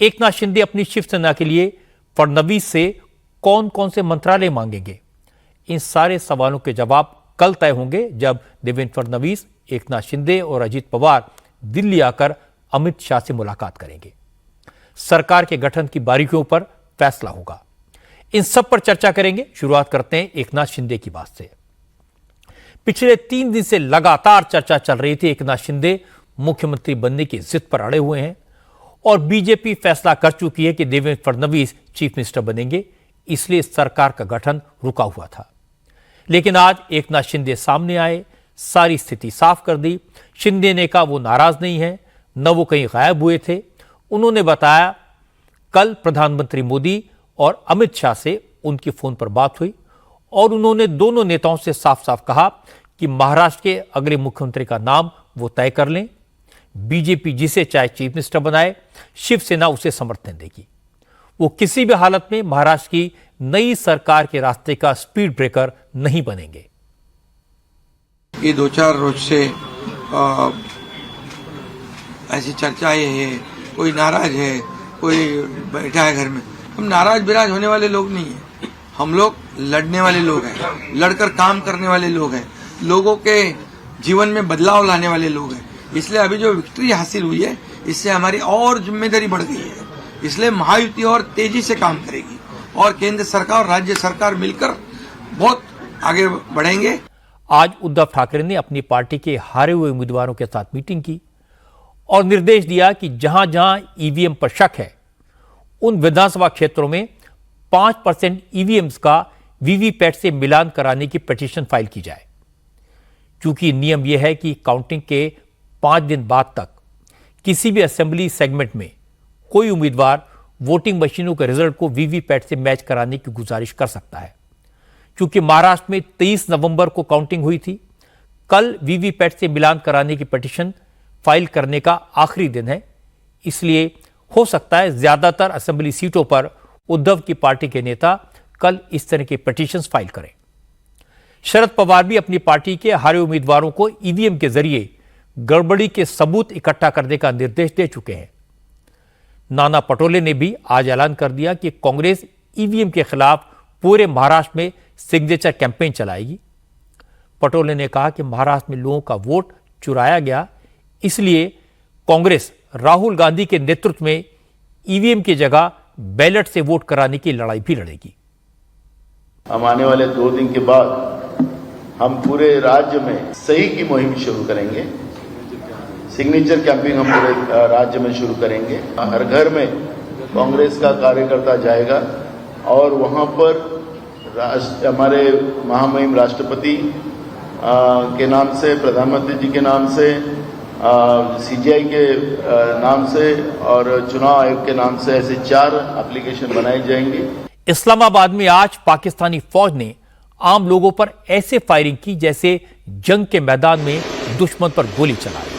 एकनाथ शिंदे अपनी शिवसेना के लिए फडणवीस से कौन कौन से मंत्रालय मांगेंगे? इन सारे सवालों के जवाब कल तय होंगे जब देवेंद्र फडणवीस, एकनाथ शिंदे और अजित पवार दिल्ली आकर अमित शाह से मुलाकात करेंगे। सरकार के गठन की बारीकियों पर फैसला होगा। इन सब पर चर्चा करेंगे। शुरुआत करते हैं एकनाथ शिंदे की बात से। पिछले 3 दिन से लगातार चर्चा चल रही थी। एकनाथ शिंदे मुख्यमंत्री बनने की जिद पर अड़े हुए हैं और बीजेपी फैसला कर चुकी है कि देवेंद्र फडणवीस चीफ मिनिस्टर बनेंगे, इसलिए सरकार का गठन रुका हुआ था। लेकिन आज एकनाथ शिंदे सामने आए, सारी स्थिति साफ कर दी। शिंदे ने कहा वो नाराज नहीं है, न वो कहीं गायब हुए थे। उन्होंने बताया कल प्रधानमंत्री मोदी और अमित शाह से उनकी फोन पर बात हुई और उन्होंने दोनों नेताओं से साफ साफ कहा कि महाराष्ट्र के अगले मुख्यमंत्री का नाम वो तय कर लें। बीजेपी जिसे चाहे चीफ मिनिस्टर बनाए, शिवसेना उसे समर्थन देगी। वो किसी भी हालत में महाराष्ट्र की नई सरकार के रास्ते का स्पीड ब्रेकर नहीं बनेंगे। ये 2-4 रोज से ऐसी चर्चाएं है, कोई नाराज है, कोई बैठा है घर में। हम नाराज बिराज होने वाले लोग नहीं है। हम लोग लड़ने वाले लोग हैं, लड़कर काम करने वाले लोग हैं, लोगों के जीवन में बदलाव लाने वाले लोग हैं। इसलिए अभी जो विक्ट्री हासिल हुई है, इससे हमारी और जिम्मेदारी बढ़ गई है। इसलिए महायुति और तेजी से काम करेगी और केंद्र सरकार और राज्य सरकार मिलकर बहुत आगे बढ़ेंगे। आज उद्धव ठाकरे ने अपनी पार्टी के हारे हुए उम्मीदवारों के साथ मीटिंग की और निर्देश दिया कि जहां जहां ईवीएम पर शक है, उन विधानसभा क्षेत्रों में 5% ईवीएम्स का वीवीपैट से मिलान कराने की पिटीशन फाइल की जाए। क्योंकि नियम यह है कि काउंटिंग के 5 दिन बाद तक किसी भी असेंबली सेगमेंट में कोई उम्मीदवार वोटिंग मशीनों के रिजल्ट को वीवीपैट से मैच कराने की गुजारिश कर सकता है। क्योंकि महाराष्ट्र में 23 नवंबर को काउंटिंग हुई थी, कल वीवीपैट से मिलान कराने की पिटीशन फाइल करने का आखिरी दिन है। इसलिए हो सकता है ज्यादातर असेंबली सीटों पर उद्धव की पार्टी के नेता कल इस तरह के पिटीशंस फाइल करें। शरद पवार भी अपनी पार्टी के हारे उम्मीदवारों को ईवीएम के जरिए गड़बड़ी के सबूत इकट्ठा करने का निर्देश दे चुके हैं। नाना पटोले ने भी आज ऐलान कर दिया कि कांग्रेस ईवीएम के खिलाफ पूरे महाराष्ट्र में सिग्नेचर कैंपेन चलाएगी। पटोले ने कहा कि महाराष्ट्र में लोगों का वोट चुराया गया, इसलिए कांग्रेस राहुल गांधी के नेतृत्व में ईवीएम की जगह बैलेट से वोट कराने की लड़ाई भी लड़ेगी। हम आने वाले 2 दिन के बाद हम पूरे राज्य में सही की मुहिम शुरू करेंगे। सिग्नेचर कैंपिंग हम पूरे राज्य में शुरू करेंगे। हर घर में कांग्रेस का कार्यकर्ता जाएगा और वहां पर हमारे महामहिम राष्ट्रपति के नाम से, प्रधानमंत्री जी के नाम से, सीजीआई के नाम से और चुनाव आयोग के नाम से ऐसे 4 एप्लीकेशन बनाई जाएंगी। इस्लामाबाद में आज पाकिस्तानी फौज ने आम लोगों पर ऐसे फायरिंग की जैसे जंग के मैदान में दुश्मन पर गोली चलाई।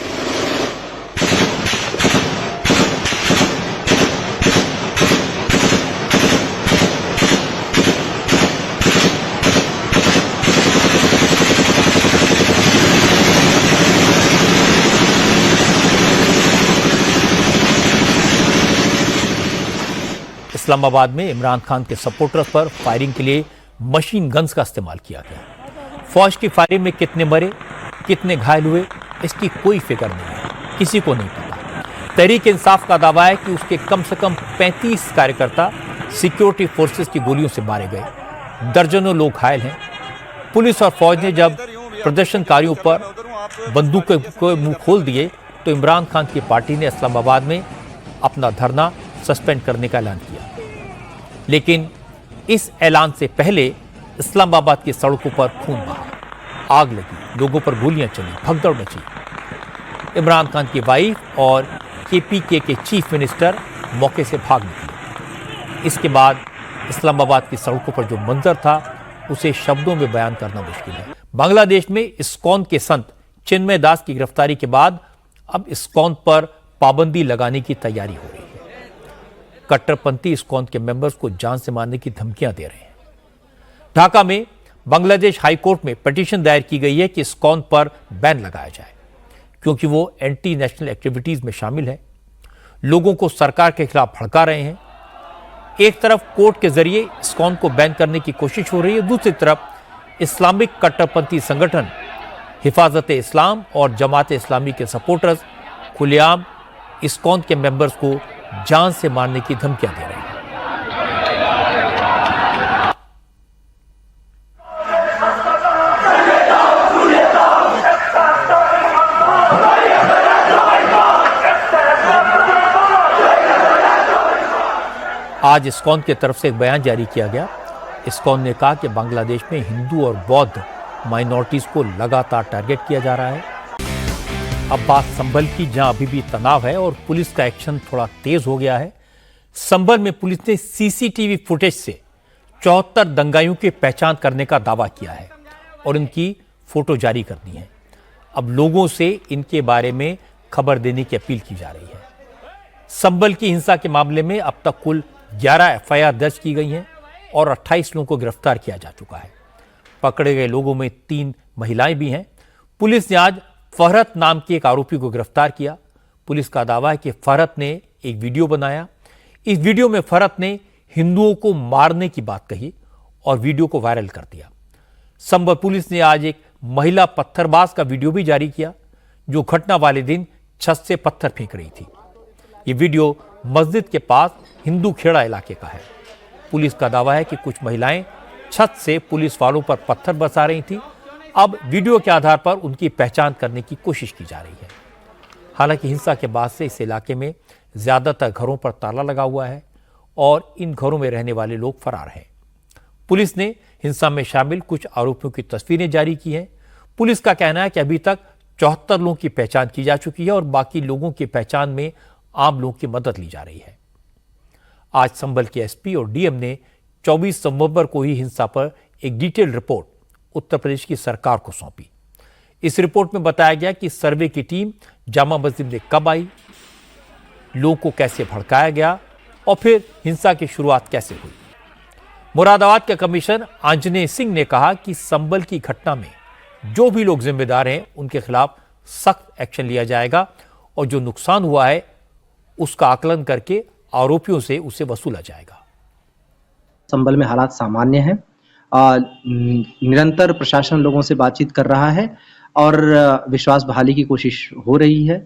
इस्लामाबाद में इमरान खान के सपोर्टर्स पर फायरिंग के लिए मशीन गन्स का इस्तेमाल किया गया। फौज की फायरिंग में कितने मरे, कितने घायल हुए, इसकी कोई फिक्र नहीं है, किसी को नहीं पता। तहरीक इंसाफ का दावा है कि उसके कम से कम 35 कार्यकर्ता सिक्योरिटी फोर्सेस की गोलियों से मारे गए। दर्जनों लोग घायल हैं। पुलिस और फौज ने जब प्रदर्शनकारियों पर बंदूकों को मुंह खोल दिए तो इमरान खान की पार्टी ने इस्लामाबाद में अपना धरना सस्पेंड करने का ऐलान किया। लेकिन इस ऐलान से पहले इस्लामाबाद की सड़कों पर खून बहा, आग लगी, लोगों पर गोलियां चली, भगदड़ मची। इमरान खान की वाइफ और केपीके के चीफ मिनिस्टर मौके से भाग निकले। इसके बाद इस्लामाबाद की सड़कों पर जो मंजर था उसे शब्दों में बयान करना मुश्किल है। बांग्लादेश में इस्कॉन के संत चिन्मय दास की गिरफ्तारी के बाद अब इस्कॉन पर पाबंदी लगाने की तैयारी हो रही है। कट्टरपंथी इस्कॉन के मेंबर्स को जान से मारने की धमकियां दे रहे हैं। ढाका में बांग्लादेश हाईकोर्ट में पिटीशन दायर की गई है कि इस्कॉन पर बैन लगाया जाए, क्योंकि वो एंटी नेशनल एक्टिविटीज में शामिल है। लोगों को सरकार के खिलाफ भड़का रहे हैं। एक तरफ कोर्ट के जरिए इस्कॉन को बैन करने की कोशिश हो रही है, दूसरी तरफ इस्लामिक कट्टरपंथी संगठन हिफाजत इस्लाम और जमात इस्लामी के सपोर्टर्स खुलेआम इस्कॉन के मेंबर्स को जान से मारने की धमकियां दे रहे हैं। आज इस्कॉन की तरफ से एक बयान जारी किया गया। इस्कॉन ने कहा कि बांग्लादेश में हिंदू और बौद्ध माइनॉरिटीज को लगातार टारगेट किया जा रहा है। अब बात संभल की, जहां अभी भी तनाव है और पुलिस का एक्शन थोड़ा तेज हो गया है। संभल में पुलिस ने सीसीटीवी फुटेज से 74 दंगाइयों की पहचान करने का दावा किया है और इनकी फोटो जारी कर दी है। अब लोगों से इनके बारे में खबर देने की अपील की जा रही है। संभल की हिंसा के मामले में अब तक कुल 11 एफआईआर दर्ज की गई हैं और 28 लोगों को गिरफ्तार किया जा चुका है। पकड़े गए लोगों में 3 महिलाएं भी हैं। पुलिस ने आज फरहत नाम के एक आरोपी को गिरफ्तार किया। पुलिस का दावा है कि फरहत ने एक वीडियो बनाया। इस वीडियो में फरहत ने हिंदुओं को मारने की बात कही और वीडियो को वायरल कर दिया। संभल पुलिस ने आज एक महिला पत्थरबाज का वीडियो भी जारी किया, जो घटना वाले दिन छत से पत्थर फेंक रही थी। ये वीडियो मस्जिद के पास हिंदू खेड़ा इलाके का है। पुलिस का दावा है कि कुछ महिलाएं छत से पुलिस वालों पर पत्थर बरसा रही थी। अब वीडियो के आधार पर उनकी पहचान करने की कोशिश की जा रही है। हालांकि हिंसा के बाद से इस इलाके में ज्यादातर घरों पर ताला लगा हुआ है और इन घरों में रहने वाले लोग फरार हैं। पुलिस ने हिंसा में शामिल कुछ आरोपियों की तस्वीरें जारी की हैं। पुलिस का कहना है कि अभी तक 74 लोगों की पहचान की जा चुकी है और बाकी लोगों की पहचान में आम लोगों की मदद ली जा रही है। आज संभल के एसपी और डीएम ने 24 नवंबर को ही हिंसा पर एक डिटेल रिपोर्ट उत्तर प्रदेश की सरकार को सौंपी। इस रिपोर्ट में बताया गया कि सर्वे की टीम जामा मस्जिद में कब आई, लोगों को कैसे भड़काया गया और फिर हिंसा की शुरुआत कैसे हुई। मुरादाबाद के कमिश्नर आंजनेय सिंह ने कहा कि संभल की घटना में जो भी लोग जिम्मेदार हैं उनके खिलाफ सख्त एक्शन लिया जाएगा और जो नुकसान हुआ है उसका आकलन करके आरोपियों से उसे वसूला जाएगा। संभल में हालात सामान्य हैं। निरंतर प्रशासन लोगों से बातचीत कर रहा है और विश्वास बहाली की कोशिश हो रही है।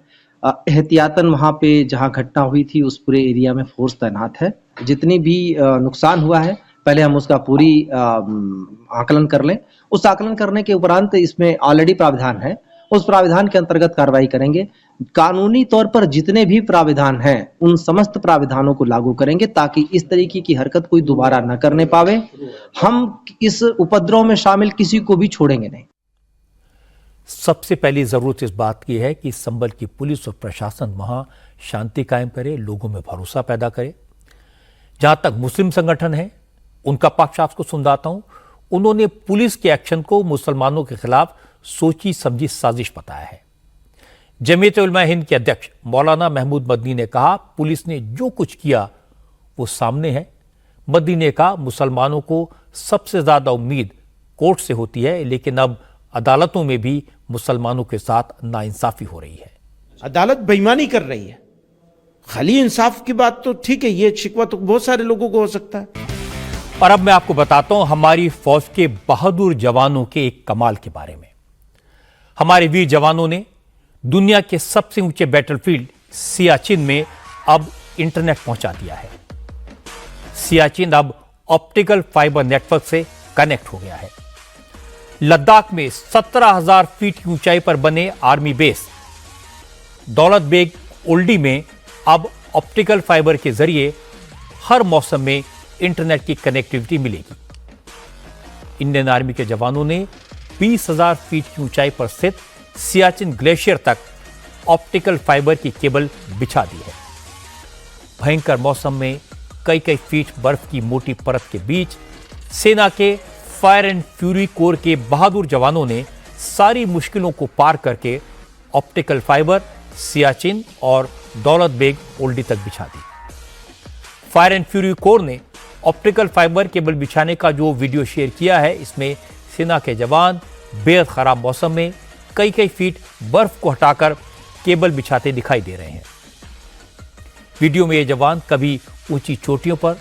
एहतियातन वहां पे जहां घटना हुई थी उस पूरे एरिया में फोर्स तैनात है। जितनी भी नुकसान हुआ है पहले हम उसका पूरी आकलन कर लें। उस आकलन करने के उपरांत इसमें ऑलरेडी प्रावधान है, उस प्रावधान के अंतर्गत कार्रवाई करेंगे। कानूनी तौर पर जितने भी प्रावधान हैं उन समस्त प्रावधानों को लागू करेंगे ताकि इस तरीके की हरकत कोई दोबारा न करने पावे। हम इस उपद्रव में शामिल किसी को भी छोड़ेंगे नहीं। सबसे पहली जरूरत इस बात की है कि संभल की पुलिस और प्रशासन वहां शांति कायम करे, लोगों में भरोसा पैदा करे। जहां तक मुस्लिम संगठन है उनका पक्ष आपको सुनाता हूं। उन्होंने पुलिस के एक्शन को मुसलमानों के खिलाफ सोची समझी साजिश बताया है। जमीयत उलमा हिंद के अध्यक्ष मौलाना महमूद मदनी ने कहा पुलिस ने जो कुछ किया वो सामने है। मदनी ने कहा मुसलमानों को सबसे ज्यादा उम्मीद कोर्ट से होती है, लेकिन अब अदालतों में भी मुसलमानों के साथ नाइंसाफी हो रही है। अदालत बेईमानी कर रही है। खाली इंसाफ की बात तो ठीक है, ये शिकवा तो बहुत सारे लोगों को हो सकता है। और अब मैं आपको बताता हूं हमारी फौज के बहादुर जवानों के एक कमाल के बारे में। हमारे वीर जवानों ने दुनिया के सबसे ऊंचे बैटलफील्ड सियाचिन में अब इंटरनेट पहुंचा दिया है। सियाचिन अब ऑप्टिकल फाइबर नेटवर्क से कनेक्ट हो गया है। लद्दाख में 17,000 फीट की ऊंचाई पर बने आर्मी बेस दौलत बेग ओल्डी में अब ऑप्टिकल फाइबर के जरिए हर मौसम में इंटरनेट की कनेक्टिविटी मिलेगी। इंडियन आर्मी के जवानों ने 20,000 फीट की ऊंचाई पर स्थित सियाचिन ग्लेशियर तक ऑप्टिकल फाइबर की केबल बिछा दी है। भयंकर मौसम में कई फीट बर्फ की मोटी परत के बीच सेना के फायर एंड फ्यूरी कोर के बहादुर जवानों ने सारी मुश्किलों को पार करके ऑप्टिकल फाइबर सियाचिन और दौलत बेग ओल्डी तक बिछा दी। फायर एंड फ्यूरी कोर ने ऑप्टिकल फाइबर केबल बिछाने का जो वीडियो शेयर किया है, इसमें सेना के जवान बेहद खराब मौसम में कई फीट बर्फ को हटाकर केबल बिछाते दिखाई दे रहे हैं। वीडियो में ये जवान कभी ऊंची चोटियों पर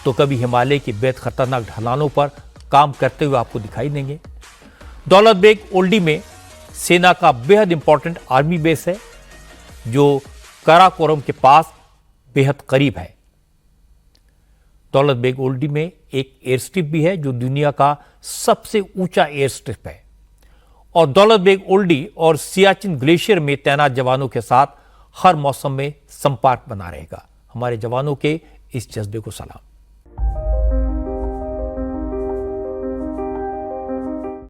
तो कभी हिमालय की बेहद खतरनाक ढलानों पर काम करते हुए आपको दिखाई देंगे। दौलत बेग ओल्डी में सेना का बेहद इंपॉर्टेंट आर्मी बेस है जो काराकोरम के पास बेहद करीब है। दौलत बेग ओल्डी में एक एयर स्ट्रिप भी है जो दुनिया का सबसे ऊंचा एयर स्ट्रिप है और दौलत बेग ओल्डी और सियाचिन ग्लेशियर में तैनात जवानों के साथ हर मौसम में संपर्क बना रहेगा। हमारे जवानों के इस जज्बे को सलाम।